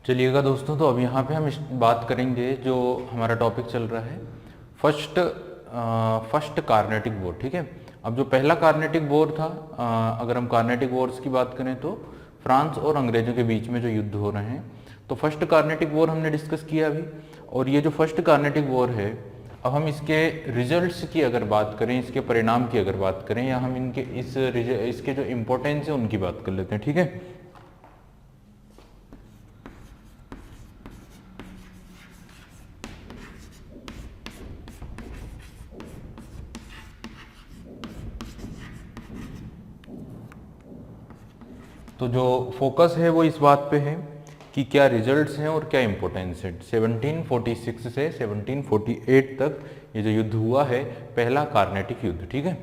चलिएगा दोस्तों, तो अब यहाँ पे हम बात करेंगे जो हमारा टॉपिक चल रहा है फर्स्ट कार्नेटिक वॉर। ठीक है, अब जो पहला कार्नेटिक वॉर था, अगर हम कार्नेटिक वॉर्स की बात करें तो फ्रांस और अंग्रेजों के बीच में जो युद्ध हो रहे हैं, तो फर्स्ट कार्नेटिक वॉर हमने डिस्कस किया अभी। और ये जो फर्स्ट कार्नेटिक वॉर है, अब हम इसके रिजल्ट्स की अगर बात करें, इसके परिणाम की अगर बात करें, या हम इनके इसके जो इम्पोर्टेंस है उनकी बात कर लेते हैं। ठीक है, तो जो फोकस है वो इस बात पे है कि क्या रिजल्ट्स हैं और क्या इम्पोर्टेंस है। 1746 से 1748 तक ये जो युद्ध हुआ है, पहला कार्नेटिक युद्ध। ठीक है,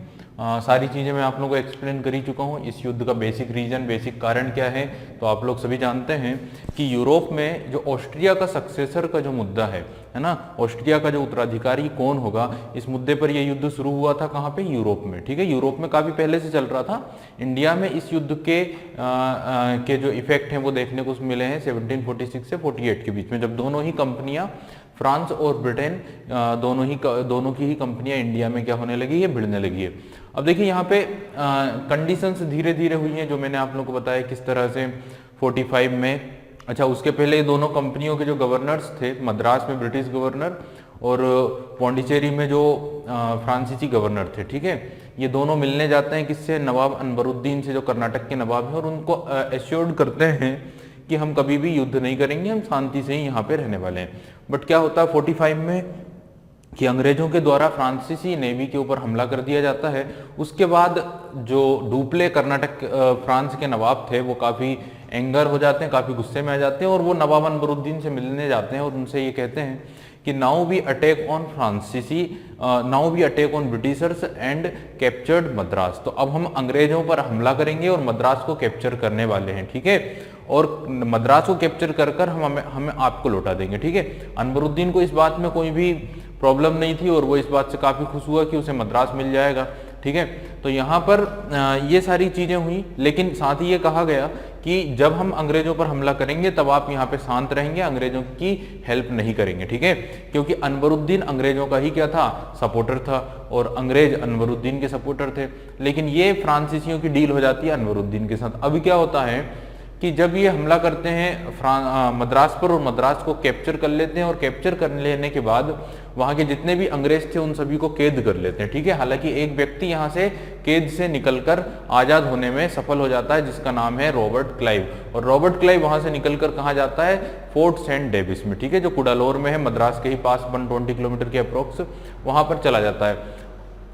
सारी चीज़ें मैं आप लोगों को एक्सप्लेन कर ही चुका हूँ। इस युद्ध का बेसिक रीजन, बेसिक कारण क्या है, तो आप लोग सभी जानते हैं कि यूरोप में जो ऑस्ट्रिया का सक्सेसर का जो मुद्दा है ना, ऑस्ट्रिया का जो उत्तराधिकारी कौन होगा, इस मुद्दे पर यह युद्ध शुरू हुआ था। कहाँ पे? यूरोप में। ठीक है, यूरोप में काफ़ी पहले से चल रहा था। इंडिया में इस युद्ध के जो इफेक्ट हैं वो देखने को मिले हैं 1746 से 48 के बीच में, जब दोनों ही कंपनियां, फ्रांस और ब्रिटेन, दोनों की ही कंपनियां इंडिया में क्या होने लगी है, भिड़ने लगी है। अब देखिए यहाँ पे कंडीशंस धीरे धीरे हुई हैं, जो मैंने आप लोगों को बताया किस तरह से 45 में। अच्छा, उसके पहले ये दोनों कंपनियों के जो गवर्नर्स थे, मद्रास में ब्रिटिश गवर्नर और पौंडीचेरी में जो फ्रांसीसी गवर्नर थे, ठीक है, ये दोनों मिलने जाते हैं किससे? नवाब अनवरुद्दीन से, जो कर्नाटक के नवाब हैं, और उनको एश्योर्ड करते हैं कि हम कभी भी युद्ध नहीं करेंगे, हम शांति से ही यहाँ पे रहने वाले हैं। बट क्या होता है 45 में कि अंग्रेजों के द्वारा फ्रांसीसी नेवी के ऊपर हमला कर दिया जाता है। उसके बाद जो डुप्ले कर्नाटक फ्रांस के नवाब थे, वो काफ़ी एंगर हो जाते हैं, काफ़ी गुस्से में आ जाते हैं, और वो नवाब अनवरुद्दीन से मिलने जाते हैं और उनसे ये कहते हैं कि नाउ वी अटैक ऑन फ्रांसीसी, now we attack on Britishers and captured Madras. तो अब हम अंग्रेजों पर हमला करेंगे और मद्रास को कैप्चर करने वाले हैं। ठीक है, और मद्रास को कैप्चर कर कर हम आपको लौटा देंगे। ठीक है, अनवरुद्दीन को इस बात में कोई भी प्रॉब्लम नहीं थी और वो इस बात से काफ़ी खुश हुआ कि उसे मद्रास मिल जाएगा। ठीक है, तो यहाँ पर ये सारी चीज़ें हुई, लेकिन साथ ही ये कहा गया कि जब हम अंग्रेजों पर हमला करेंगे तब आप यहाँ पे शांत रहेंगे, अंग्रेजों की हेल्प नहीं करेंगे। ठीक है, क्योंकि अनवरुद्दीन अंग्रेजों का ही क्या था? सपोर्टर था, और अंग्रेज अनवरुद्दीन के सपोर्टर थे। लेकिन ये फ्रांसीसियों की डील हो जाती है अनवरुद्दीन के साथ। अभी क्या होता है कि जब ये हमला करते हैं मद्रास पर और मद्रास को कैप्चर कर लेते हैं, और कैप्चर कर लेने के बाद वहाँ के जितने भी अंग्रेज थे उन सभी को कैद कर लेते हैं। ठीक है, हालांकि एक व्यक्ति यहाँ से कैद से निकलकर आज़ाद होने में सफल हो जाता है, जिसका नाम है रॉबर्ट क्लाइव। और रॉबर्ट क्लाइव वहाँ से निकलकर कहाँ जाता है? फोर्ट सेंट डेविस में, ठीक है, जो कुडालोर में है, मद्रास के ही पास 120 किलोमीटर के अप्रोक्स, वहाँ पर चला जाता है।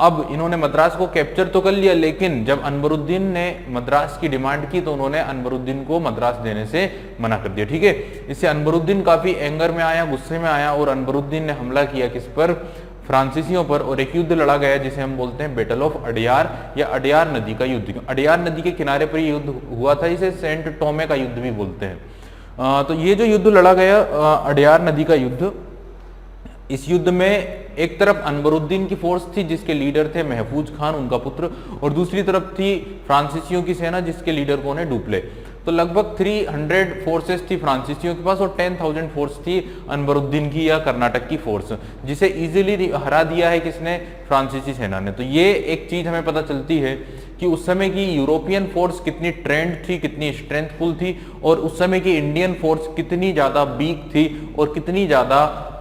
अब इन्होंने मद्रास को कैप्चर तो कर लिया, लेकिन जब अनवरुद्दीन ने मद्रास की डिमांड की तो उन्होंने अनवरुद्दीन को मद्रास देने से मना कर दिया। ठीक है, इससे अनवरुद्दीन काफी एंगर में आया, गुस्से में आया, और अनवरुद्दीन ने हमला किया किस पर? फ्रांसीसियों पर, और एक युद्ध लड़ा गया जिसे हम बोलते हैं बैटल ऑफ अडयार, या अडयार नदी का युद्ध। अडयार नदी के किनारे पर यह युद्ध हुआ था, इसे सेंट टोमे का युद्ध भी बोलते हैं। तो ये जो युद्ध लड़ा गया अडयार नदी का युद्ध, इस युद्ध में एक तरफ अनवरुद्दीन की फोर्स थी जिसके लीडर थे महफूज खान, उनका पुत्र, और दूसरी तरफ थी फ्रांसीसियों की सेना जिसके लीडर कौन है? डुप्ले। तो लगभग 300 फोर्सेस थी फ्रांसीसियों के पास और 10,000 फोर्स थी अनवरुद्दीन की या कर्नाटक की फोर्स, जिसे इजीली हरा दिया है किसने? फ्रांसीसी सेना ने। तो ये एक चीज हमें पता चलती है कि उस समय की यूरोपियन फोर्स कितनी ट्रेंड थी, कितनी स्ट्रेंथफुल थी, और उस समय की इंडियन फोर्स कितनी ज्यादा वीक थी और कितनी ज्यादा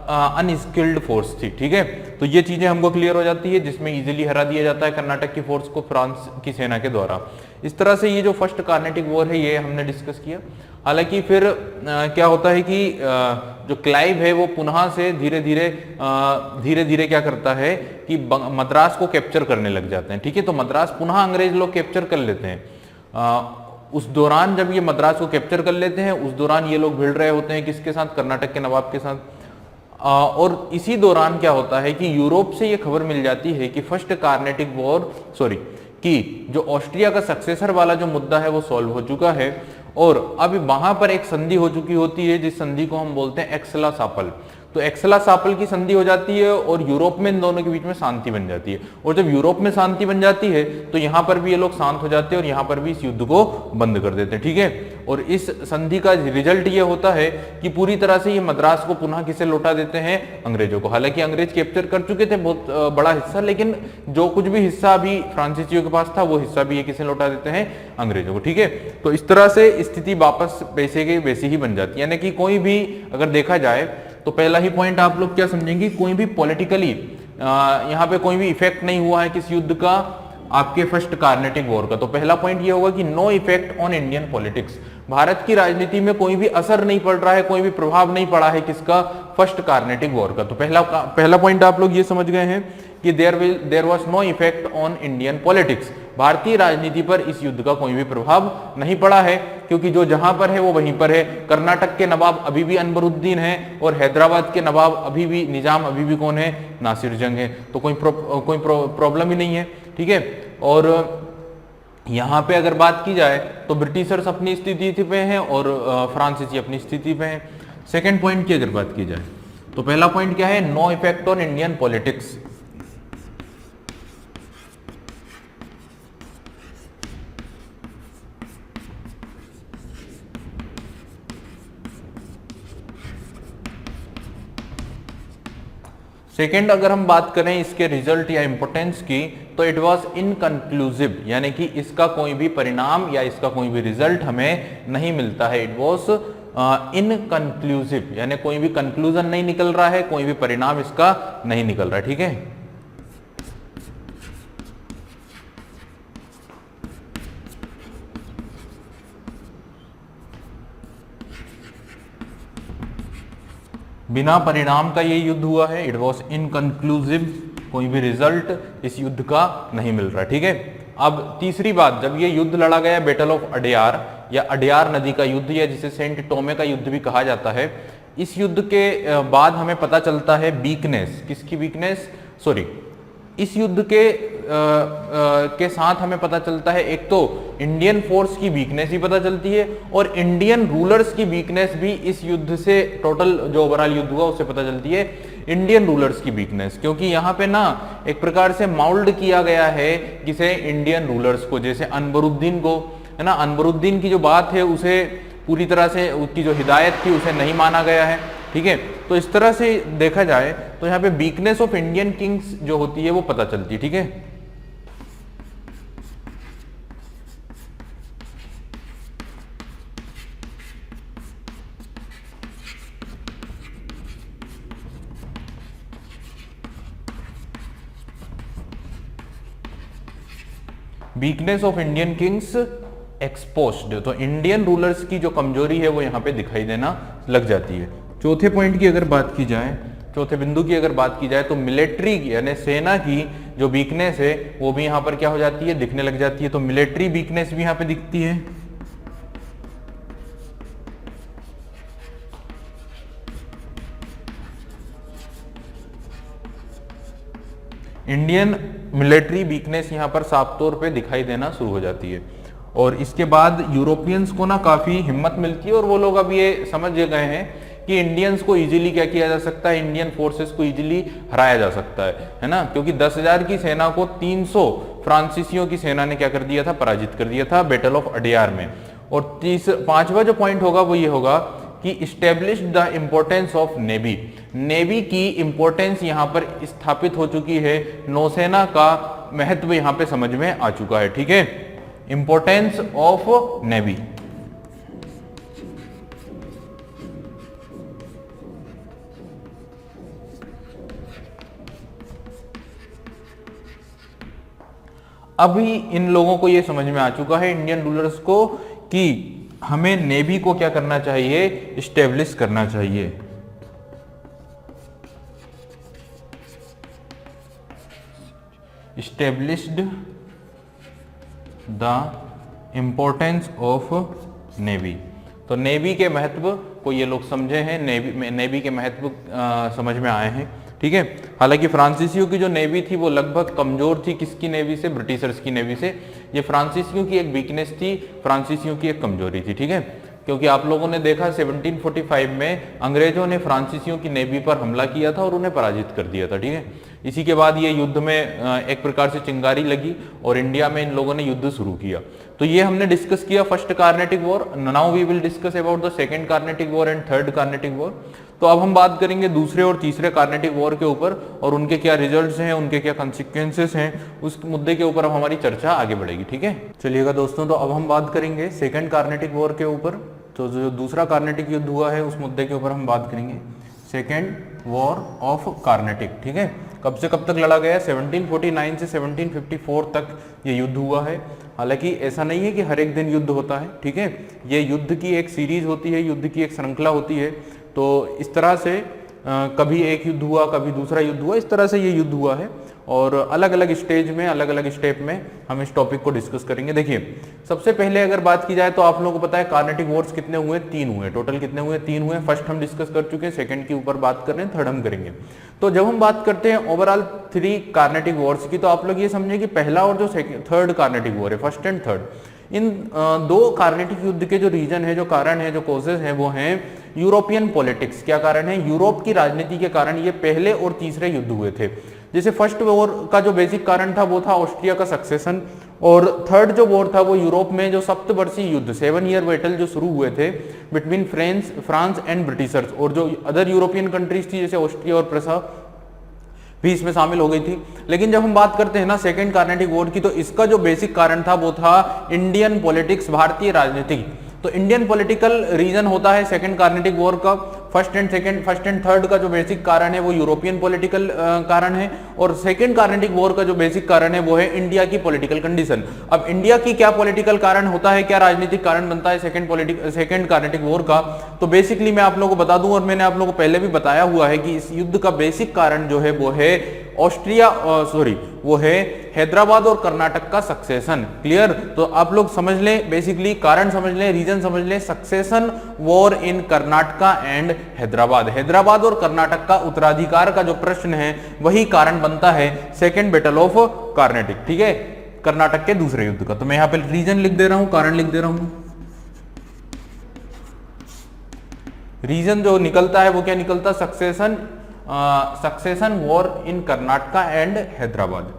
अनस्किल्ड फोर्स थी। ठीक है, तो ये चीजें हमको क्लियर हो जाती है, जिसमें इजीली हरा दिया जाता है कर्नाटक की फोर्स को फ्रांस की सेना के द्वारा। इस तरह से ये जो फर्स्ट कार्नेटिक वॉर है ये हमने डिस्कस किया। हालांकि फिर क्या होता है कि जो क्लाइव है वो पुनः से धीरे धीरे क्या करता है कि मद्रास को कैप्चर करने लग जाते हैं। ठीक है, तो मद्रास पुनः अंग्रेज लोग कैप्चर कर लेते हैं। उस दौरान जब ये मद्रास को कैप्चर कर लेते हैं, उस दौरान ये लोग भिड़ रहे होते हैं किसके साथ? कर्नाटक के नवाब के साथ। और इसी दौरान क्या होता है कि यूरोप से ये खबर मिल जाती है कि फर्स्ट कार्नेटिक वॉर, कि जो ऑस्ट्रिया का सक्सेसर वाला जो मुद्दा है वो सॉल्व हो चुका है, और अब वहां पर एक संधि हो चुकी होती है, जिस संधि को हम बोलते हैं एक्सला-सापल। तो एक्सला-सापल की संधि हो जाती है और यूरोप में इन दोनों के बीच में शांति बन जाती है। और जब यूरोप में शांति बन जाती है तो यहाँ पर भी ये लोग शांत हो जाते हैं और यहाँ पर भी इस युद्ध को बंद कर देते हैं। ठीक है, और इस संधि का रिजल्ट ये होता है कि पूरी तरह से ये मद्रास को पुनः किसे लौटा देते हैं, अंग्रेजों को। हालांकि अंग्रेज कैप्चर कर चुके थे बहुत बड़ा हिस्सा, लेकिन जो कुछ भी हिस्सा अभी फ्रांसीसियों के पास था वो हिस्सा भी ये किसे लौटा देते हैं, अंग्रेजों को। ठीक है, तो इस तरह से स्थिति वापस वैसे की वैसी ही बन जाती है। यानी कि कोई भी अगर देखा जाए तो पहला ही पॉइंट आप लोग क्या समझेंगे, कोई भी पॉलिटिकली यहाँ पे कोई भी इफेक्ट नहीं हुआ है किस युद्ध का, आपके फर्स्ट कार्नेटिक वॉर का। तो पहला पॉइंट ये होगा कि no effect on Indian politics, Bharat की राजनीति में कोई भी असर नहीं पड़ रहा है, कोई भी प्रभाव नहीं पड़ा है किसका, फर्स्ट कार्नेटिक वॉर का। तो पहला पॉइंट आप लोग ये समझ गए हैं कि there was no effect on Indian politics, भारतीय राजनीति पर इस युद्ध का कोई भी प्रभाव नहीं पड़ा है, क्योंकि जो जहां पर है वो वहीं पर है। कर्नाटक के नवाब अभी भी अनवरुद्दीन है और हैदराबाद के नवाब अभी भी निजाम अभी भी कौन है, नासिर जंग है। तो कोई प्रॉब्लम ही नहीं है। ठीक है, और यहाँ पे अगर बात की जाए तो ब्रिटिशर्स अपनी स्थिति पे हैं और फ्रांसीसी अपनी स्थिति पे हैं। सेकेंड पॉइंट की अगर बात की जाए तो पहला पॉइंट क्या है, no effect on Indian politics. Second, अगर हम बात करें इसके रिजल्ट या इंपोर्टेंस की, तो इट वाज इनकंक्लूसिव, यानी कि इसका कोई भी परिणाम या इसका कोई भी रिजल्ट हमें नहीं मिलता है। इट वाज इनकंक्लूसिव, यानी कोई भी कंक्लूजन नहीं निकल रहा है, कोई भी परिणाम इसका नहीं निकल रहा है। ठीक है, बिना परिणाम का ये युद्ध हुआ है। इट वॉज इनकंक्लूसिव, कोई भी रिजल्ट इस युद्ध का नहीं मिल रहा। ठीक है, अब तीसरी बात, जब ये युद्ध लड़ा गया बैटल ऑफ अडयार या अडयार नदी का युद्ध, या जिसे सेंट टोमे का युद्ध भी कहा जाता है, इस युद्ध के बाद हमें पता चलता है वीकनेस, किसकी वीकनेस, सॉरी, इस युद्ध के साथ हमें पता चलता है एक तो इंडियन फोर्स की वीकनेस भी पता चलती है और इंडियन रूलर्स की वीकनेस भी इस युद्ध से, टोटल जो ओवरऑल युद्ध हुआ उससे पता चलती है इंडियन रूलर्स की वीकनेस। क्योंकि यहाँ पे ना एक प्रकार से माउल्ड किया गया है किसे, इंडियन रूलर्स को। जैसे अनवरुद्दीन को, है ना, अनवरुद्दीन की जो बात है उसे पूरी तरह से, उसकी जो हिदायत थी उसे नहीं माना गया है। ठीक है, तो इस तरह से देखा जाए तो यहाँ पे वीकनेस ऑफ इंडियन किंग्स जो होती है वो पता चलती है। ठीक है, weakness of Indian Kings exposed, तो इंडियन रूलर्स की जो कमजोरी है वो यहाँ पे दिखाई देना लग जाती है। चौथे पॉइंट की अगर बात की जाए, चौथे बिंदु की अगर बात की जाए तो मिलिट्री यानी सेना की जो वीकनेस है वो भी यहाँ पर क्या हो जाती है, दिखने लग जाती है। तो मिलिट्री वीकनेस भी यहाँ पे दिखती है। इंडियन मिलिट्री वीकनेस यहाँ पर साफ तौर पे दिखाई देना शुरू हो जाती है। और इसके बाद यूरोपियंस को ना काफी हिम्मत मिलती है और वो लोग अब ये समझ गए हैं कि इंडियंस को इजीली क्या किया जा सकता है, इंडियन फोर्सेस को इजीली हराया जा सकता है ना। क्योंकि 10,000 की सेना को 300 फ्रांसीसियों की सेना ने क्या कर दिया था, पराजित कर दिया था बैटल ऑफ अडयार में। और पांचवा जो पॉइंट होगा वो ये होगा कि establish the importance of navy, navy की इंपॉर्टेंस यहां पर स्थापित हो चुकी है, नौसेना का महत्व यहां पे समझ में आ चुका है। ठीक है, इंपॉर्टेंस ऑफ नेवी। अभी इन लोगों को यह समझ में आ चुका है, इंडियन रूलर्स को, कि हमें नेवी को क्या करना चाहिए, स्टेब्लिश करना चाहिए। Established the importance of navy, तो नेवी के महत्व को ये लोग समझे हैं, नेवी के महत्व समझ में आए हैं। ठीक है, हालांकि फ्रांसीसियों की जो नेवी थी वो लगभग कमजोर थी, किसकी नेवी से, ब्रिटिशर्स की नेवी से। ये फ्रांसीसियों की एक वीकनेस थी, फ्रांसीसियों की एक कमजोरी थी। ठीक है, क्योंकि आप लोगों ने देखा 1745 में अंग्रेजों ने फ्रांसीसियों की नेवी पर हमला किया था और उन्हें पराजित कर दिया था। ठीक है, इसी के बाद ये युद्ध में एक प्रकार से चिंगारी लगी और इंडिया में इन लोगों ने युद्ध शुरू किया। तो ये हमने डिस्कस किया first Carnatic war. Now we will discuss about the second Carnatic war and third Carnatic war. तो अब हम बात करेंगे दूसरे और तीसरे कार्नेटिक वॉर के ऊपर और उनके क्या रिजल्ट्स हैं, उनके क्या कॉन्सिक्वेंसेस हैं, उस मुद्दे के ऊपर अब हमारी चर्चा आगे बढ़ेगी। ठीक है, चलिएगा दोस्तों, तो अब हम बात करेंगे सेकंड कार्नेटिक वॉर के ऊपर। तो जो दूसरा कार्नेटिक युद्ध हुआ है उस मुद्दे के ऊपर हम बात करेंगे, सेकेंड वॉर ऑफ कार्नेटिक। ठीक है, कब से कब तक लड़ा गया? 1749 से 1754 तक ये युद्ध हुआ है। हालांकि ऐसा नहीं है कि हर एक दिन युद्ध होता है। ठीक है, ये युद्ध की एक सीरीज होती है, युद्ध की एक श्रृंखला होती है। तो इस तरह से कभी एक युद्ध हुआ, कभी दूसरा युद्ध हुआ, इस तरह से ये युद्ध हुआ है और अलग अलग स्टेज में, अलग अलग स्टेप में हम इस टॉपिक को डिस्कस करेंगे। देखिए, सबसे पहले अगर बात की जाए तो आप लोगों को पता है कार्नेटिक वॉर्स कितने हुए? 3 हुए। टोटल कितने हुए? 3 हुए। फर्स्ट हम डिस्कस कर चुके हैं, सेकंड के ऊपर बात कर रहे हैं, थर्ड हम करेंगे। तो जब हम बात करते हैं ओवरऑल 3 कार्नेटिक वॉर्स की, तो आप लोग ये समझे कि पहला और जो थर्ड कार्नेटिक वॉर है, फर्स्ट एंड थर्ड, इन 2 कार्नेटिक युद्ध के जो रीजन है, जो कारण है, जो कॉजेज हैं, वो हैं यूरोपियन पॉलिटिक्स। क्या कारण है? यूरोप की राजनीति के कारण ये पहले और तीसरे युद्ध हुए थे। जैसे फर्स्ट वॉर का जो बेसिक कारण था वो था ऑस्ट्रिया का सक्सेशन, और थर्ड जो वॉर था वो यूरोप में जो सप्तवर्षीय युद्ध, 7 ईयर बैटल जो शुरू हुए थे बिटवीन फ्रांस एंड ब्रिटिशर्स, और जो अदर यूरोपियन कंट्रीज थी जैसे ऑस्ट्रिया और प्रसा भी इसमें शामिल हो गई थी। लेकिन जब हम बात करते हैं ना सेकेंड कार्नेटिक वॉर की, तो इसका जो बेसिक कारण था वो था इंडियन पॉलिटिक्स, भारतीय राजनीति। तो इंडियन पॉलिटिकल रीजन होता है सेकंड कार्नेटिक वॉर का। फर्स्ट एंड थर्ड का जो बेसिक कारण है वो यूरोपियन पॉलिटिकल कारण है, और सेकंड कार्नेटिक वॉर का जो बेसिक कारण है वो है इंडिया की पॉलिटिकल कंडीशन। अब इंडिया की क्या पॉलिटिकल कारण होता है, क्या राजनीतिक कारण बनता है सेकंड कार्नेटिक वॉर का? तो बेसिकली मैं आप लोगों को बता दूं, और मैंने आप लोगों को पहले भी बताया हुआ है कि इस युद्ध का बेसिक कारण जो है वो है वो है हैदराबाद और कर्नाटक का सक्सेशन। क्लियर? तो आप लोग समझ लें, बेसिकली कारण समझ लें, रीजन समझ लें, succession war in Karnataka and Hyderabad और कर्नाटक का उत्तराधिकार का जो प्रश्न है वही कारण बनता है सेकेंड बैटल ऑफ कार्नेटिक। ठीक है, कर्नाटक के दूसरे युद्ध का। तो मैं यहां पे रीजन लिख दे रहा हूं, कारण लिख दे रहा हूं। रीजन जो निकलता है वो क्या निकलता? Succession war in Karnataka and Hyderabad.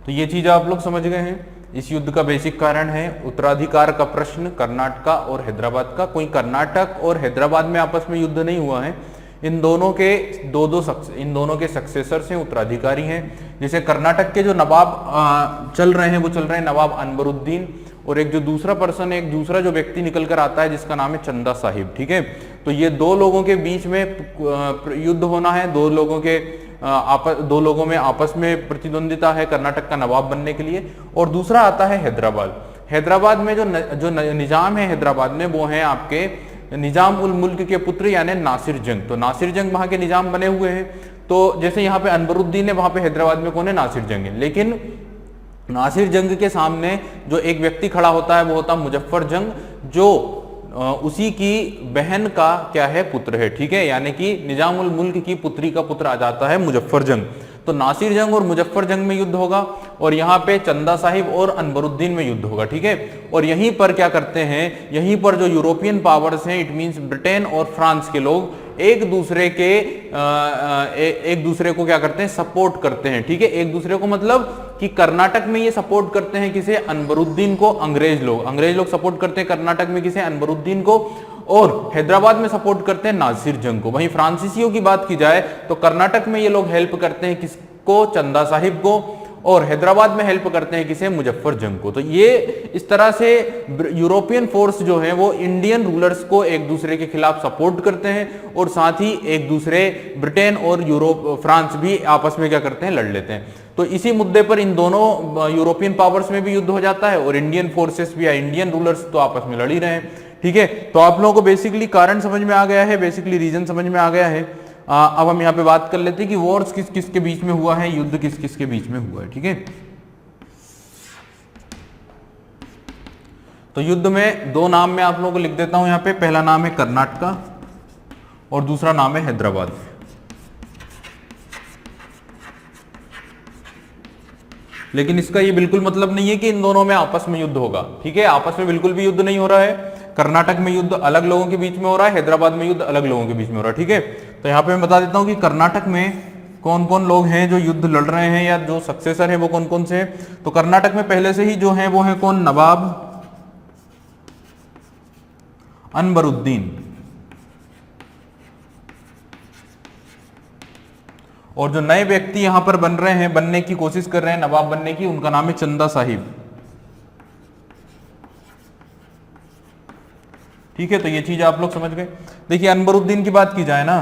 तो ये चीज आप लोग समझ गए हैं। इस युद्ध का बेसिक कारण है उत्तराधिकार का प्रश्न कर्नाटका और हैदराबाद का। कोई कर्नाटक और हैदराबाद में आपस में युद्ध नहीं हुआ है। इन दोनों के सक्सेसर्स हैं, उत्तराधिकारी हैं। जैसे कर्नाटक के जो नवाब चल रहे हैं वो चल रहे हैं नवाब अनवरुद्दीन, और एक जो दूसरा पर्सन है, एक दूसरा जो व्यक्ति निकल कर आता है जिसका नाम है चंदा साहिब। ठीक है, तो ये 2 लोगों के बीच में युद्ध होना है। 2 लोगों में आपस में प्रतिद्वंदिता है कर्नाटक का नवाब बनने के लिए। और दूसरा आता है हैदराबाद में जो निजाम है हैदराबाद में, वो है आपके निजाम उल मुल्क के पुत्र यानी नासिर जंग। तो नासिर जंग वहां के निजाम बने हुए हैं। तो जैसे यहाँ पे अनवरुद्दीन है, वहां पे हैदराबाद में कौन है? नासिर जंग है। लेकिन नासिर जंग के सामने जो एक व्यक्ति खड़ा होता है वो होता है मुजफ्फर जंग, जो उसी की बहन का क्या है? पुत्र है। ठीक है, यानी कि निजाम उल मुल्क की पुत्री का पुत्र आ जाता है मुजफ्फर जंग। तो नासिर जंग और मुजफ्फर जंग में युद्ध होगा, और यहाँ पे चंदा साहिब और अनवरुद्दीन में युद्ध होगा। ठीक है, और यहीं पर क्या करते हैं, यहीं पर जो यूरोपियन पावर्स हैं, इट मींस ब्रिटेन और फ्रांस के लोग एक दूसरे को क्या करते हैं? सपोर्ट करते हैं। ठीक है, एक दूसरे को मतलब कि कर्नाटक में ये सपोर्ट करते हैं किसे? अनवरुद्दीन को। अंग्रेज लोग सपोर्ट करते हैं कर्नाटक में किसे? अनवरुद्दीन को। और हैदराबाद में सपोर्ट करते हैं नासिर जंग को। वहीं फ्रांसीसियों की बात की जाए तो कर्नाटक में ये लोग हेल्प करते हैं किसको? चंदा साहिब को। और हैदराबाद में हेल्प करते हैं किसे? मुजफ्फर जंग को। तो ये इस तरह से यूरोपियन फोर्स जो है वो इंडियन रूलर्स को एक दूसरे के खिलाफ सपोर्ट करते हैं, और साथ ही एक दूसरे ब्रिटेन और फ्रांस भी आपस में क्या करते हैं? लड़ लेते हैं। तो इसी मुद्दे पर इन दोनों यूरोपियन पावर्स में भी युद्ध हो जाता है, और इंडियन फोर्सेस भी या इंडियन रूलर्स तो आपस में लड़ ही रहे हैं। ठीक है, तो आप लोगों को बेसिकली कारण समझ में आ गया है, बेसिकली रीजन समझ में आ गया है। अब हम यहाँ पे बात कर लेते हैं कि वॉर्स किस किस के बीच में हुआ है, युद्ध किस किस के बीच में हुआ है। ठीक है, तो युद्ध में 2 नाम मैं आप लोगों को लिख देता हूं यहाँ पे। पहला नाम है कर्नाटका और दूसरा नाम है हैदराबाद। लेकिन इसका ये बिल्कुल मतलब नहीं है कि इन दोनों में आपस में युद्ध होगा, ठीक है, आपस में बिल्कुल भी युद्ध नहीं हो रहा है। कर्नाटक में युद्ध अलग लोगों के बीच में हो रहा है, हैदराबाद में युद्ध अलग लोगों के बीच में हो रहा है, ठीक है। तो यहाँ पे मैं बता देता हूँ कि कर्नाटक में कौन कौन लोग हैं जो युद्ध लड़ रहे हैं या जो सक्सेसर हैं वो कौन कौन से हैं। तो कर्नाटक में पहले से ही जो है वो है कौन, नवाब अनबरुद्दीन, और जो नए व्यक्ति यहां पर बन रहे हैं, बनने की कोशिश कर रहे हैं नवाब बनने की, उनका नाम है चंदा साहिब, ठीक है। तो ये चीज आप लोग समझ गए। देखिए अनबरुद्दीन की बात की जाए ना,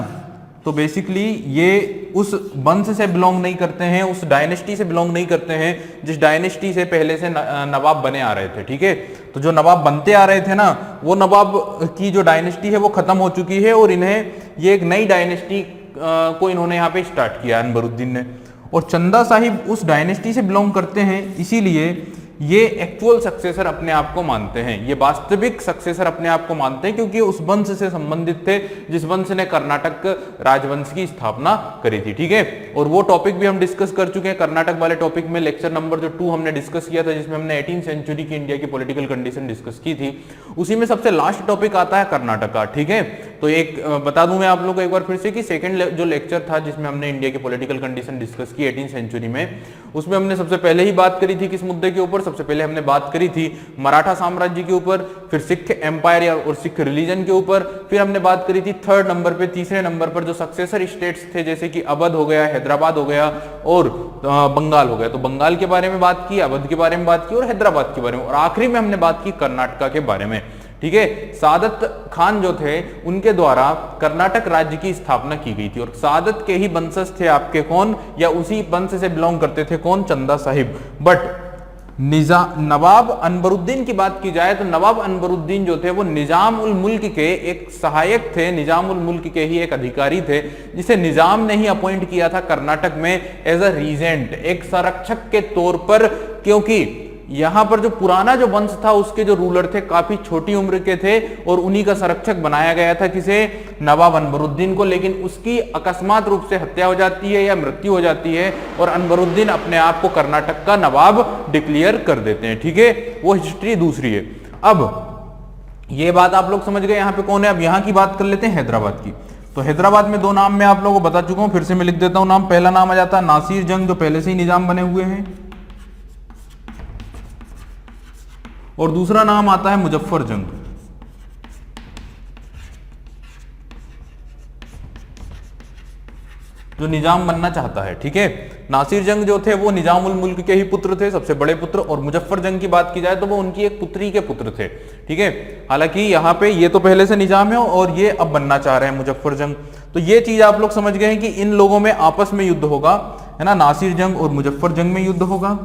तो बेसिकली ये उस वंश से बिलोंग नहीं करते हैं, उस डायनेस्टी से बिलोंग नहीं करते हैं जिस डायनेस्टी से पहले से नवाब बने आ रहे थे, ठीक है। तो जो नवाब बनते आ रहे थे ना, वो नवाब की जो डायनेस्टी है वो खत्म हो चुकी है, और इन्हें ये एक नई डायनेस्टी को इन्होंने यहाँ पे स्टार्ट किया अनबरुद्दीन ने। और चंदा साहिब उस डायनेस्टी से बिलोंग करते हैं, इसीलिए ये एक्चुअल सक्सेसर अपने आप को मानते हैं, ये वास्तविक सक्सेसर अपने आप को मानते हैं, क्योंकि उस वंश से संबंधित थे जिस वंश ने कर्नाटक राजवंश की स्थापना करी थी, ठीक है। और वो टॉपिक भी हम डिस्कस कर चुके हैं कर्नाटक वाले टॉपिक में, लेक्चर नंबर जो 2 हमने डिस्कस किया था, जिसमें हमने 18वीं सेंचुरी की इंडिया की पॉलिटिकल कंडीशन डिस्कस की थी। उसी में सबसे लास्ट टॉपिक आता है कर्नाटक का, ठीक है। तो एक बता दूं मैं आप लोगों को एक बार फिर से कि सेकंड जो लेक्चर था जिसमें हमने इंडिया की पॉलिटिकल कंडीशन डिस्कस की 18वीं सेंचुरी में, उसमें हमने सबसे पहले ही बात करी थी किस मुद्दे के ऊपर, सबसे पहले हमने बात करी थी मराठा साम्राज्य के ऊपर, फिर सिख एम्पायर और सिख रिलीजन के ऊपर, फिर हमने बात करी थी थर्ड नंबर पे, तीसरे नंबर पर जो सक्सेसर स्टेट्स थे जैसे कि अवध हो गया, हैदराबाद हो गया और बंगाल हो गया। तो बंगाल के बारे में बात की, अवध के बारे में बात की और हैदराबाद के बारे में, और आखिरी में हमने बात की कर्नाटक के बारे में, ठीक है। सादत खान जो थे उनके द्वारा कर्नाटक राज्य की स्थापना की गई थी, और सादत के ही वंशज थे आपके कौन, या उसी वंश से बिलोंग करते थे कौन, चंदा साहिब। बट नवाब अनबरुद्दीन की बात की जाए तो नवाब अनबरुद्दीन जो थे वो निजाम उल मुल्क के एक सहायक थे, निजाम उल मुल्क के ही एक अधिकारी थे, जिसे निजाम ने ही अपॉइंट किया था कर्नाटक में एज अ रीजेंट, एक संरक्षक के तौर पर, क्योंकि यहां पर जो पुराना जो वंश था उसके जो रूलर थे काफी छोटी उम्र के थे, और उन्हीं का संरक्षक बनाया गया था किसे, नवाब अनबरुद्दीन को। लेकिन उसकी अकस्मात रूप से हत्या हो जाती है या मृत्यु हो जाती है, और अनबरुद्दीन अपने आप को कर्नाटक का नवाब डिक्लेयर कर देते हैं, ठीक है। वो हिस्ट्री दूसरी है। अब ये बात आप लोग समझ गए यहाँ पे कौन है। अब यहाँ की बात कर लेते हैं हैदराबाद की। तो हैदराबाद में 2 नाम मैं आप लोगों को बता चुका हूं, फिर से मैं लिख देता हूं नाम। पहला नाम आ जाता है नासिर जंग, जो पहले से ही निजाम बने हुए हैं, और दूसरा नाम आता है मुजफ्फर जंग, जो निजाम बनना चाहता है, ठीक है। नासिर जंग जो थे वो निजाम उल मुल्क के ही पुत्र थे, सबसे बड़े पुत्र, और मुजफ्फर जंग की बात की जाए तो वो उनकी एक पुत्री के पुत्र थे, ठीक है। हालांकि यहाँ पे ये तो पहले से निजाम है और ये अब बनना चाह रहे हैं मुजफ्फर जंग। तो ये चीज आप लोग समझ गए हैं कि इन लोगों में आपस में युद्ध होगा, है ना, नासिर जंग और मुजफ्फर जंग में युद्ध होगा,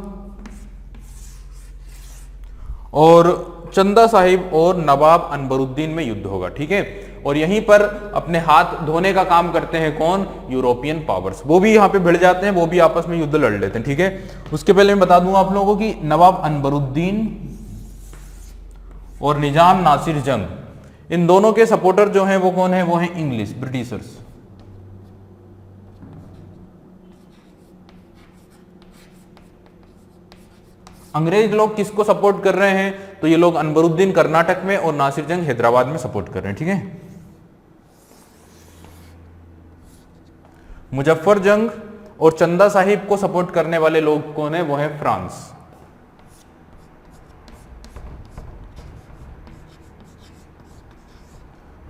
और चंदा साहिब और नवाब अनबरुद्दीन में युद्ध होगा, ठीक है। और यहीं पर अपने हाथ धोने का काम करते हैं कौन, यूरोपियन पावर्स, वो भी यहाँ पे भिड़ जाते हैं, वो भी आपस में युद्ध लड़ लेते हैं, ठीक है। उसके पहले मैं बता दूंगा आप लोगों को कि नवाब अनबरुद्दीन और निजाम नासिर जंग, इन दोनों के सपोर्टर जो हैं वो कौन है, वो हैं इंग्लिश, ब्रिटिशर्स। अंग्रेज लोग किसको सपोर्ट कर रहे हैं, तो ये लोग अनबरुद्दीन कर्नाटक में और नासिर जंग हैदराबाद में सपोर्ट कर रहे हैं, ठीक है। मुजफ्फर जंग और चंदा साहिब को सपोर्ट करने वाले लोग कौन है, वो है फ्रांस।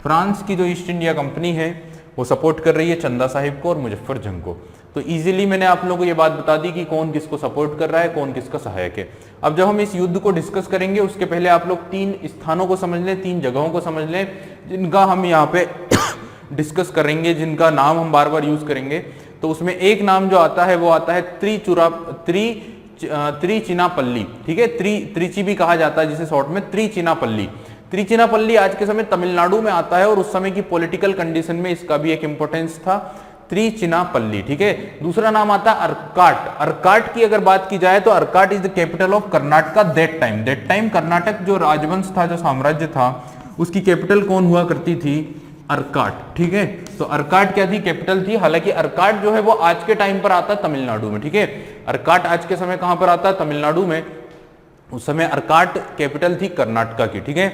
फ्रांस की जो ईस्ट इंडिया कंपनी है वो सपोर्ट कर रही है चंदा साहिब को और मुजफ्फर जंग को। तो इजीली मैंने आप लोगों को ये बात बता दी कि कौन किसको सपोर्ट कर रहा है, कौन किसका सहायक है। अब जब हम इस युद्ध को डिस्कस करेंगे उसके पहले आप लोग 3 स्थानों को समझ लें, 3 जगहों को समझ लें जिनका हम यहाँ पे डिस्कस करेंगे, जिनका नाम हम बार बार यूज करेंगे। तो उसमें एक नाम जो आता है वो आता है त्रिचिनापल्ली, ठीक है। त्रिची भी कहा जाता है जिसे शॉर्ट में त्रिचिनापल्ली। त्रिचिनापल्ली आज के समय तमिलनाडु में आता है और उस समय की पॉलिटिकल कंडीशन में इसका भी एक इंपॉर्टेंस था, त्रिचिनापल्ली, ठीक है। दूसरा नाम आता है अर्काट। अर्काट की अगर बात की जाए तो Arcot is the capital of Karnataka that time. Karnataka जो राजवंश था, जो साम्राज्य था, उसकी कैपिटल कौन हुआ करती थी, अर्काट, ठीक है। तो अर्काट क्या थी, कैपिटल थी। हालांकि अर्काट जो है वो आज के टाइम पर आता है तमिलनाडु में, ठीक है। अर्काट आज के समय कहां पर आता है, तमिलनाडु में। उस समय अर्काट कैपिटल थी कर्नाटका की, ठीक है।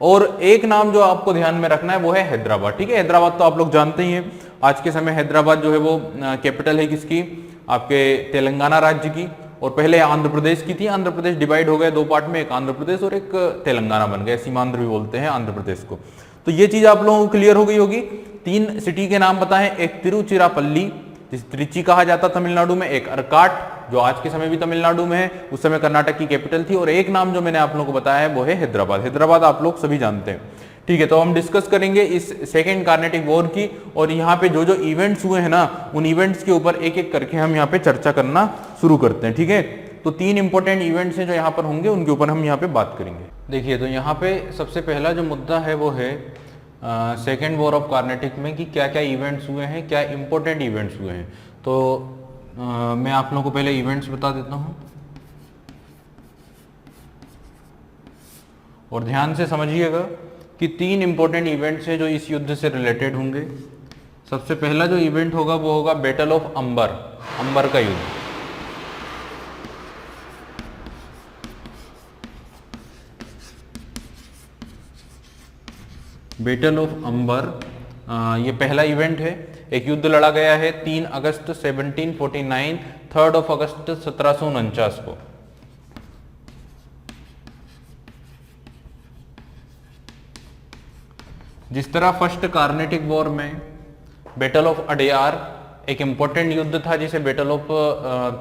और एक नाम जो आपको ध्यान में रखना है वो है हैदराबाद, ठीक है। हैदराबाद तो आप लोग जानते ही हैं, आज के समय हैदराबाद जो है वो कैपिटल है किसकी, आपके तेलंगाना राज्य की। और पहले आंध्र प्रदेश की थी। आंध्र प्रदेश डिवाइड हो गया दो पार्ट में, एक आंध्र प्रदेश और एक तेलंगाना बन गया, सीमांध्र भी बोलते हैं आंध्र प्रदेश को। तो ये चीज आप लोगों को क्लियर हो गई होगी। 3 सिटी के नाम बताएं, एक तिरुचिरापल्ली जिसे त्रिची कहा जाता तमिलनाडु में, एक अर्काट जो आज के समय भी तमिलनाडु में है, उस समय कर्नाटक की कैपिटल थी, और एक नाम जो मैंने आप लोगों को बताया है वो है हैदराबाद। हैदराबाद आप लोग सभी जानते हैं, ठीक है। तो हम डिस्कस करेंगे इस सेकेंड कार्नेटिक वॉर की, और यहाँ पे जो जो इवेंट्स हुए हैं ना, उन इवेंट्स के ऊपर एक एक करके हम यहाँ पे चर्चा करना शुरू करते हैं, ठीक है। तो 3 इंपॉर्टेंट इवेंट्स हैं जो यहाँ पर होंगे, उनके ऊपर हम यहाँ पे बात करेंगे। देखिए, तो यहाँ पे सबसे पहला जो मुद्दा है वो है सेकेंड वॉर ऑफ कार्नेटिक में कि क्या क्या इवेंट्स हुए हैं, क्या इंपॉर्टेंट इवेंट्स हुए हैं। तो मैं आप लोगों को पहले इवेंट्स बता देता हूँ, और ध्यान से समझिएगा कि 3 इंपॉर्टेंट इवेंट्स हैं जो इस युद्ध से रिलेटेड होंगे। सबसे पहला जो इवेंट होगा वो होगा बैटल ऑफ अंबर, अंबर का युद्ध। बैटल ऑफ अंबर, ये पहला इवेंट है। एक युद्ध लड़ा गया है 3 अगस्त 1749, 3 अगस्त 1749 को। जिस तरह फर्स्ट कार्नेटिक वॉर में बैटल ऑफ अडयार एक इंपॉर्टेंट युद्ध था, जिसे बैटल ऑफ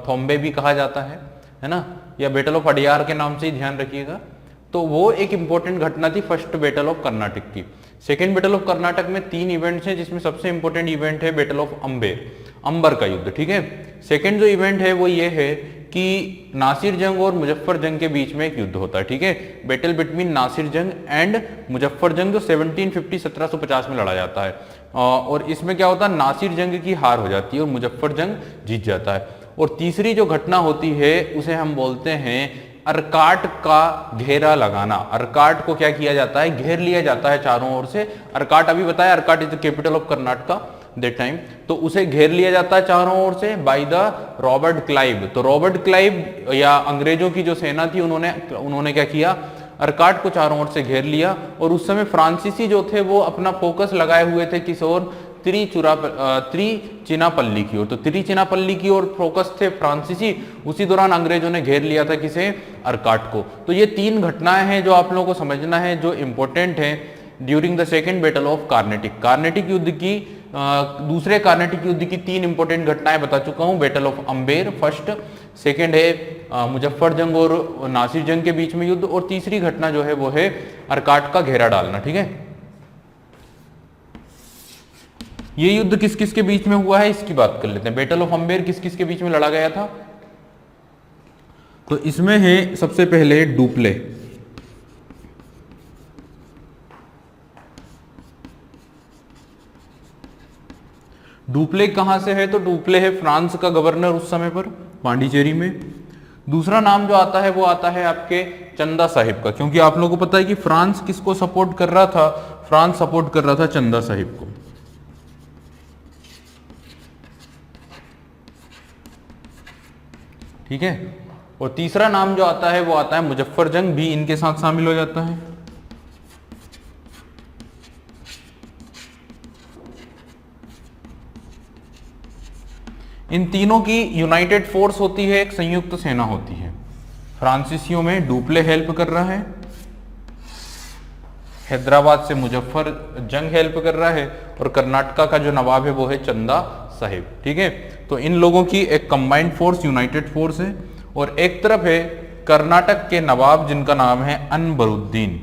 थोम्बे भी कहा जाता है ना, या बैटल ऑफ अडयार के नाम से ही ध्यान रखिएगा। तो वो एक इंपॉर्टेंट घटना थी फर्स्ट बैटल ऑफ कर्नाटक की। सेकेंड बैटल ऑफ कर्नाटक में 3 इवेंट्स हैं, जिसमें सबसे इंपॉर्टेंट इवेंट है बैटल ऑफ अंबर का युद्ध, ठीक है। सेकेंड जो इवेंट है वो ये है कि नासिर जंग और मुजफ्फर जंग के बीच में एक युद्ध होता है, ठीक है। बैटल बिटवीन नासिर जंग एंड मुजफ्फर जंग, जो 1750 में लड़ा जाता है। और इसमें क्या होता है, नासिर जंग की हार हो जाती है और मुजफ्फर जंग जीत जाता है। और तीसरी जो घटना होती है उसे हम बोलते हैं अर्काट का घेरा लगाना। अर्काट को क्या किया जाता है, घेर लिया जाता है चारों ओर से। अर्काट अभी बताया, Arcot is the capital of Karnataka that time. तो उसे घेर लिया जाता है चारों ओर से बाय द रॉबर्ट क्लाइव। तो रॉबर्ट क्लाइव या अंग्रेजों की जो सेना थी, उन्होंने क्या किया, अर्काट को चारों ओर से घेर लिया। और उस समय फ्रांसीसी जो थे वो अपना फोकस लगाए हुए थे किस ओर, त्रिचिनापल्ली की ओर। तो त्रिचिनापल्ली की ओर फोकस थे फ्रांसीसी। उसी दौरान अंग्रेजों ने घेर लिया था किसे, अर्काट को। तो ये 3 घटनाएं हैं जो आप लोगों को समझना है, जो इंपॉर्टेंट है during the second battle of Carnatic. Carnatic युद्ध की दूसरे कार्नेटिक युद्ध की 3 इंपॉर्टेंट घटनाएं बता चुका हूं। Battle of Amber first, second है मुजफ्फर जंग और नासिर जंग के बीच में युद्ध, और तीसरी घटना जो है वो है अर्काट का घेरा डालना, ठीक है। ये युद्ध किस किस के बीच में हुआ है इसकी बात कर लेते हैं। बैटल ऑफ अंबेर किस किस के बीच में लड़ा गया था, तो इसमें है सबसे पहले डुप्ले। डुप्ले कहां से है, तो डुप्ले है फ्रांस का गवर्नर उस समय पर, पांडिचेरी में। दूसरा नाम जो आता है वो आता है आपके चंदा साहिब का, क्योंकि आप लोगों को पता है कि फ्रांस किसको सपोर्ट कर रहा था, फ्रांस सपोर्ट कर रहा था चंदा साहिब को। ठीक है। और तीसरा नाम जो आता है वो आता है मुजफ्फर जंग, भी इनके साथ शामिल हो जाता है। इन तीनों की यूनाइटेड फोर्स होती है, एक संयुक्त सेना होती है। फ्रांसीसियों में डुप्ले हेल्प कर रहा है, हैदराबाद से मुजफ्फर जंग हेल्प कर रहा है, और कर्नाटका का जो नवाब है वो है चंदा साहिब। ठीक है। तो इन लोगों की एक कंबाइंड फोर्स, यूनाइटेड फोर्स है। और एक तरफ है कर्नाटक के नवाब जिनका नाम है अनबरुद्दीन।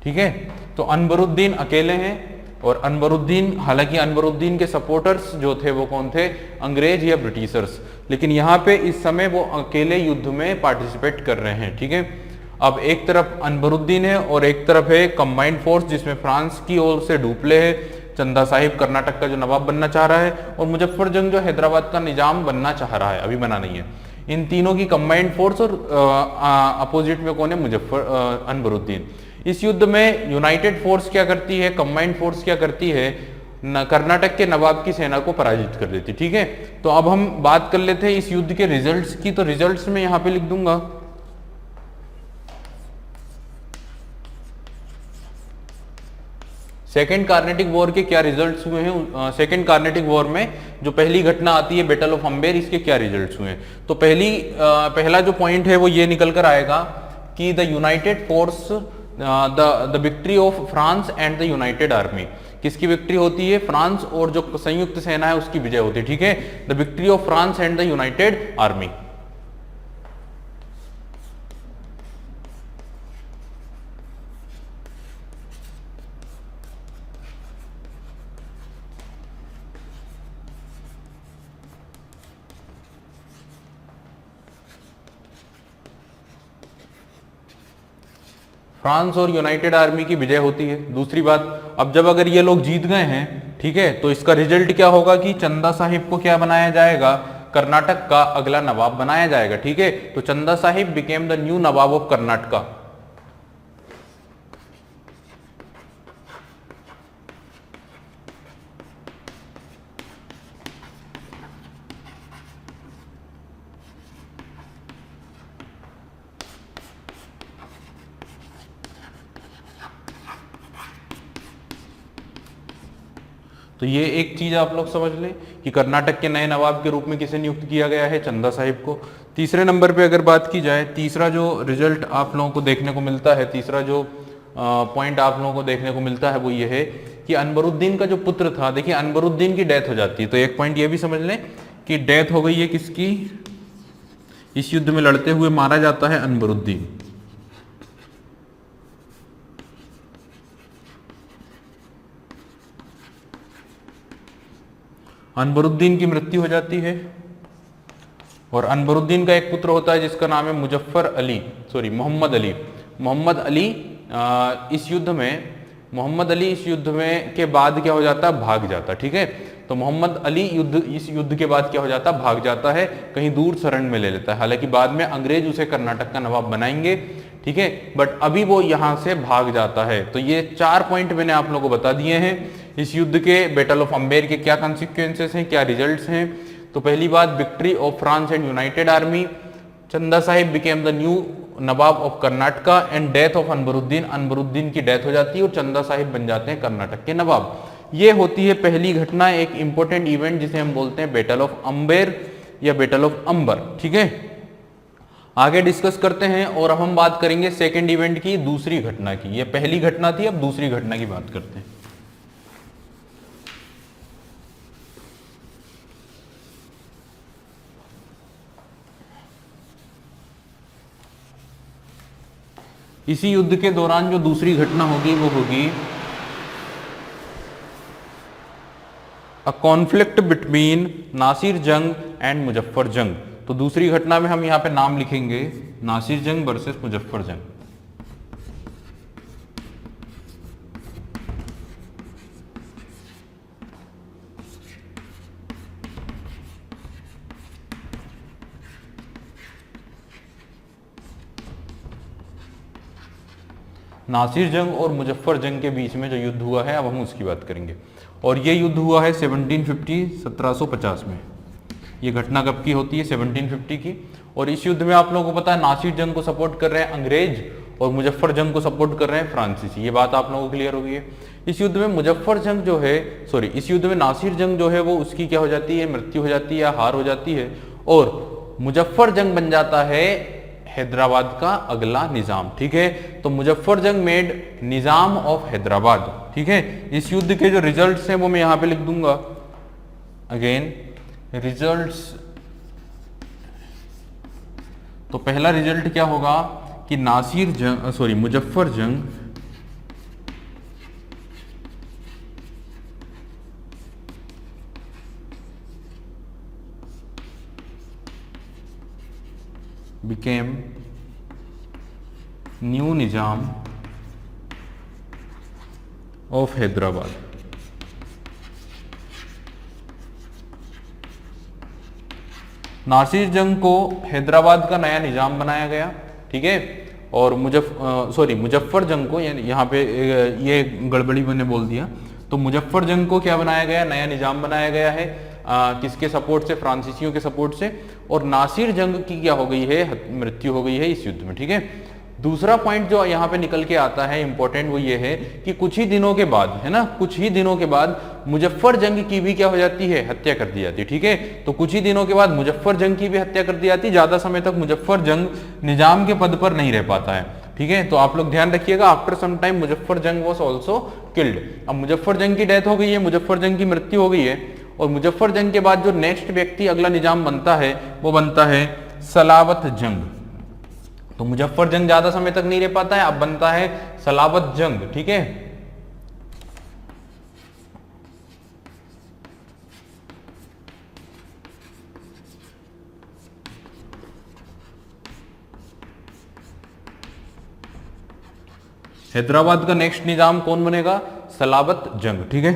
ठीक है। तो अनबरुद्दीन अकेले हैं, और अनबरुद्दीन, हालांकि अनबरुद्दीन के सपोर्टर्स जो थे वो कौन थे, अंग्रेज या ब्रिटिशर्स, लेकिन यहाँ पे इस समय वो अकेले युद्ध में पार्टिसिपेट कर रहे हैं। ठीक है। अब एक तरफ अनबरुद्दीन है और एक तरफ है कंबाइंड फोर्स, जिसमें फ्रांस की ओर से डुप्ले है, चंदा साहिब कर्नाटक का जो नवाब बनना चाह रहा है, और मुजफ्फर जंग जो हैदराबाद का निजाम बनना चाह रहा है, अभी बना नहीं है। इन तीनों की कंबाइंड फोर्स, और अपोजिट में कौन है, मुजफ्फर अनवरुद्दीन। इस युद्ध में यूनाइटेड फोर्स क्या करती है, कंबाइंड फोर्स क्या करती है, कर्नाटक के नवाब की सेना को पराजित कर देती। ठीक है, तो अब हम बात कर लेते हैं इस युद्ध के रिजल्ट्स की। तो रिजल्ट्स में यहां पे लिख दूंगा सेकेंड कार्नेटिक वॉर के क्या रिजल्ट्स हुए हैं। सेकेंड कार्नेटिक वॉर में जो पहली घटना आती है बैटल ऑफ अम्बेर, इसके क्या रिजल्ट्स हुए हैं। तो पहला जो पॉइंट है वो ये निकल कर आएगा कि the United force, the victory of France and the United army, किसकी विक्ट्री होती है, फ्रांस और जो संयुक्त सेना है उसकी विजय होती है। ठीक है, the victory of France and the United army. France और यूनाइटेड आर्मी की विजय होती है। दूसरी बात, अब जब अगर ये लोग जीत गए हैं, ठीक है, तो इसका रिजल्ट क्या होगा कि चंदा साहिब को क्या बनाया जाएगा, कर्नाटक का अगला नवाब बनाया जाएगा। ठीक है, तो चंदा Sahib became the new Nawab of Karnataka. तो ये एक चीज आप लोग समझ लें कि कर्नाटक के नए नवाब के रूप में किसे नियुक्त किया गया है, चंदा साहिब को। तीसरे नंबर पे अगर बात की जाए, तीसरा जो रिजल्ट आप लोगों को देखने को मिलता है, तीसरा जो पॉइंट आप लोगों को देखने को मिलता है वो ये है कि अनवरुद्दीन का जो पुत्र था, देखिए अनवरुद्दीन की डेथ हो जाती है। तो एक पॉइंट ये भी समझ लें कि डेथ हो गई है किसकी, इस युद्ध में लड़ते हुए मारा जाता है अनवरुद्दीन। अनवरुद्दीन की मृत्यु हो जाती है और अनवरुद्दीन का एक पुत्र होता है जिसका नाम है मोहम्मद अली। मोहम्मद अली इस युद्ध में के बाद क्या हो जाता है, भाग जाता। ठीक है, तो मोहम्मद अली इस युद्ध के बाद क्या हो जाता है, भाग जाता है, कहीं दूर शरण में ले लेता है। हालांकि बाद में अंग्रेज उसे कर्नाटक का नवाब बनाएंगे। ठीक है, बट अभी वो यहां से भाग जाता है। तो ये 4 पॉइंट मैंने आप लोगों को बता दिए हैं। इस युद्ध के बैटल ऑफ अम्बेर के क्या कॉन्सिक्वेंसेस हैं, क्या रिजल्ट्स हैं। तो पहली बात, victory of France and United army, Chanda Sahib became the new Nawab of Karnataka and death of Anwaruddin की डेथ हो जाती है और चंदा साहिब बन जाते हैं कर्नाटक के नवाब। ये होती है पहली घटना, एक इंपॉर्टेंट इवेंट जिसे हम बोलते हैं बैटल ऑफ अम्बेर या बैटल ऑफ अंबर। ठीक है, आगे डिस्कस करते हैं और अब हम बात करेंगे सेकेंड इवेंट की, दूसरी घटना की। ये पहली घटना थी, अब दूसरी घटना की बात करते हैं। इसी युद्ध के दौरान जो दूसरी घटना होगी वो होगी अ कॉन्फ्लिक्ट बिटवीन नासिर जंग एंड मुजफ्फर जंग। तो दूसरी घटना में हम यहां पे नाम लिखेंगे नासिर जंग वर्सेस मुजफ्फर जंग। नासिर जंग और मुजफ्फर जंग के बीच में जो युद्ध हुआ है, अब हम उसकी बात करेंगे। और ये युद्ध हुआ है 1750 में। ये घटना कब की होती है, 1750 की। और इस युद्ध में आप लोगों को पता है नासिर जंग को सपोर्ट कर रहे हैं अंग्रेज और मुजफ्फर जंग को सपोर्ट कर रहे हैं फ्रांसीसी। ये बात आप लोगों को क्लियर हो गई है। इस युद्ध में इस युद्ध में नासिर जंग जो है वो उसकी क्या हो जाती है, मृत्यु हो जाती है या हार हो जाती है, और मुजफ्फर जंग बन जाता है हैदराबाद का अगला निजाम। ठीक है, तो मुजफ्फर जंग मेड निजाम ऑफ हैदराबाद। ठीक है, इस युद्ध के जो रिजल्ट्स हैं वो मैं यहां पे लिख दूंगा। अगेन रिजल्ट्स, तो पहला रिजल्ट क्या होगा कि Muzaffar Jung became new Nizam of Hyderabad. Nasir Jung को हैदराबाद का नया निजाम बनाया गया, ठीक है। और मुजफ्फर जंग को, यानी यहाँ पे ये गड़बड़ी मैंने बोल दिया, तो मुजफ्फर जंग को क्या बनाया गया, नया निजाम बनाया गया है, किसके सपोर्ट से, फ्रांसीसियों के सपोर्ट से। और नासिर जंग की क्या हो गई है, मृत्यु हो गई है इस युद्ध में, ठीक है। दूसरा पॉइंट जो यहाँ पे निकल के आता है इंपॉर्टेंट, वो ये है कि कुछ ही दिनों के बाद, है ना, कुछ ही दिनों के बाद मुजफ्फर जंग की भी क्या हो जाती है, हत्या कर दी जाती है, ठीक है। तो कुछ ही दिनों के बाद मुजफ्फर जंग की भी हत्या कर दी जाती है। ज्यादा समय तक मुजफ्फर जंग निजाम के पद पर नहीं रह पाता है, ठीक है। तो आप लोग ध्यान रखिएगा, आफ्टर सम टाइम मुजफ्फर जंग वॉज ऑल्सो किल्ड। अब मुजफ्फर जंग की डेथ हो गई है, मुजफ्फर जंग की मृत्यु हो गई है, और मुजफ्फर जंग के बाद जो नेक्स्ट व्यक्ति अगला निजाम बनता है वो बनता है सलावत जंग। तो मुजफ्फर जंग ज्यादा समय तक नहीं रह पाता है, अब बनता है सलावत जंग, ठीक है। हैदराबाद का नेक्स्ट निजाम कौन बनेगा, सलावत जंग, ठीक है।